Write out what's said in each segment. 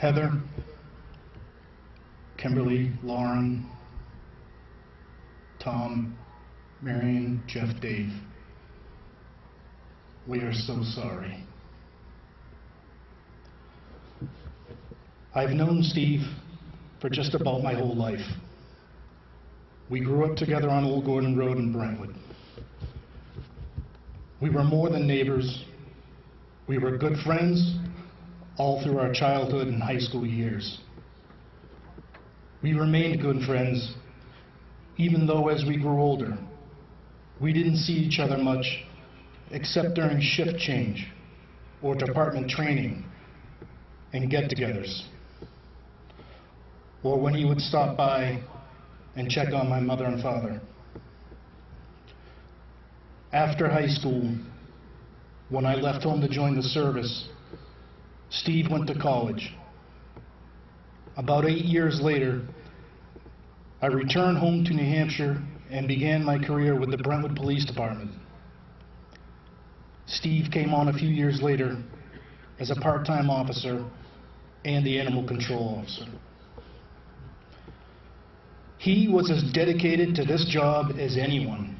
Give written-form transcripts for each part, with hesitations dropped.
Heather, Kimberly, Lauren, Tom, Marion, Jeff, Dave. We are so sorry. I've known Steve for just about my whole life. We grew up together on Old Gordon Road in Brentwood. We were more than neighbors. We were good friends all through our childhood and high school years. We remained good friends, even though as we grew older, we didn't see each other much except during shift change or department training and get-togethers, or when he would stop by and check on my mother and father. After high school, when I left home to join the service, Steve went to college. About 8 years later, I returned home to New Hampshire and began my career with the Brentwood Police Department. Steve came on a few years later as a part-time officer and the animal control officer. He was as dedicated to this job as anyone.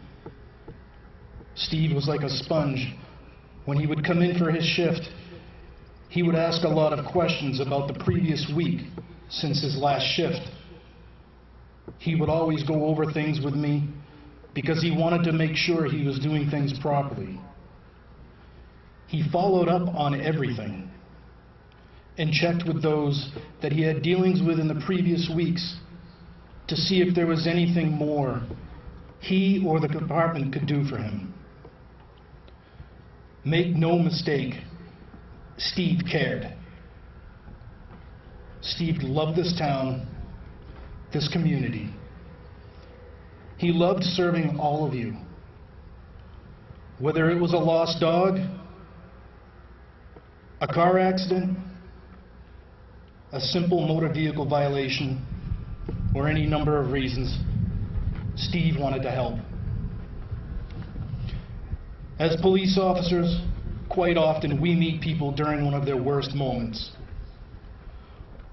Steve was like a sponge. When he would come in for his shift, he would ask a lot of questions about the previous week since his last shift. He would always go over things with me because he wanted to make sure he was doing things properly. He followed up on everything and checked with those that he had dealings with in the previous weeks to see if there was anything more he or the department could do for him. Make no mistake, Steve cared. Steve loved this town, this community. He loved serving all of you. Whether it was a lost dog, a car accident, a simple motor vehicle violation, or any number of reasons, Steve wanted to help. As police officers, quite often we meet people during one of their worst moments.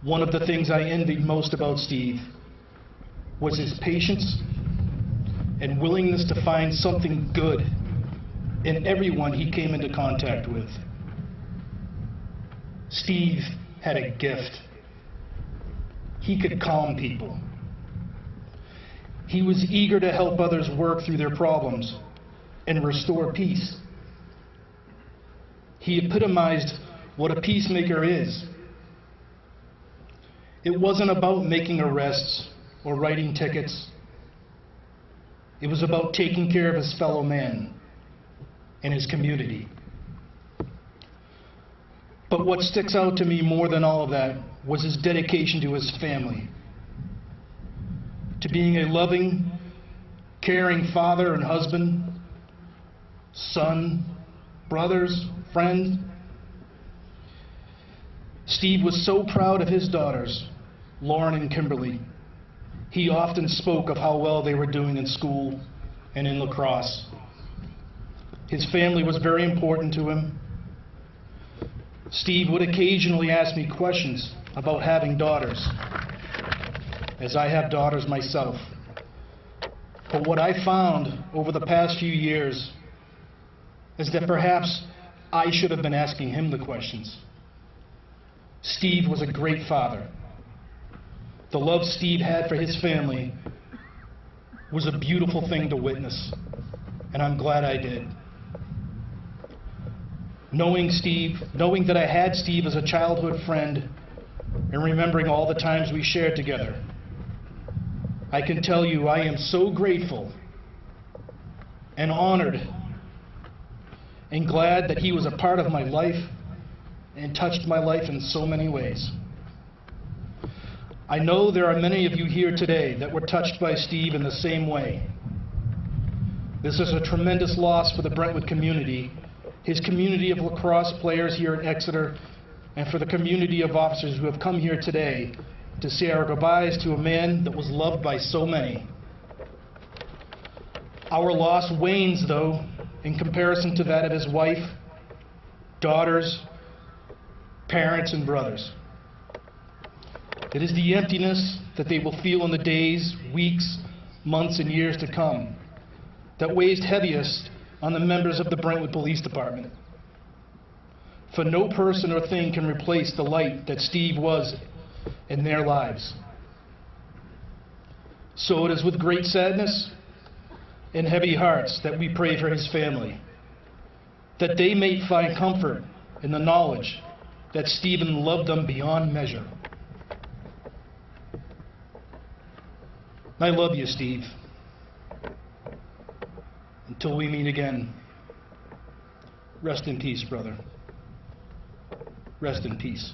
One of the things I envied most about Steve was his patience and willingness to find something good in everyone he came into contact with. Steve had a gift. He could calm people. He was eager to help others work through their problems and restore peace. He epitomized what a peacemaker is. It wasn't about making arrests or writing tickets. It was about taking care of his fellow man and his community. But what sticks out to me more than all of that was his dedication to his family, to being a loving, caring father and husband, son, brothers, friend. Steve was so proud of his daughters, Lauren and Kimberly. He often spoke of how well they were doing in school and in lacrosse. His family was very important to him. Steve would occasionally ask me questions about having daughters, as I have daughters myself. But what I found over the past few years is that perhaps I should have been asking him the questions. Steve was a great father. The love Steve had for his family was a beautiful thing to witness, and I'm glad I did. Knowing that I had Steve as a childhood friend, and remembering all the times we shared together, I can tell you I am so grateful and honored and glad that he was a part of my life and touched my life in so many ways. I know there are many of you here today that were touched by Steve in the same way. This is a tremendous loss for the Brentwood community, his community of lacrosse players here at Exeter, and for the community of officers who have come here today to say our goodbyes to a man that was loved by so many. Our loss wanes, though, in comparison to that of his wife, daughters, parents, and brothers. It is the emptiness that they will feel in the days, weeks, months, and years to come that weighs heaviest on the members of the Brentwood Police Department. For no person or thing can replace the light that Steve was in their lives. So it is with great sadness and heavy hearts that we pray for his family, that they may find comfort in the knowledge that Stephen loved them beyond measure. I love you, Steve. Until we meet again, rest in peace, brother. Rest in peace.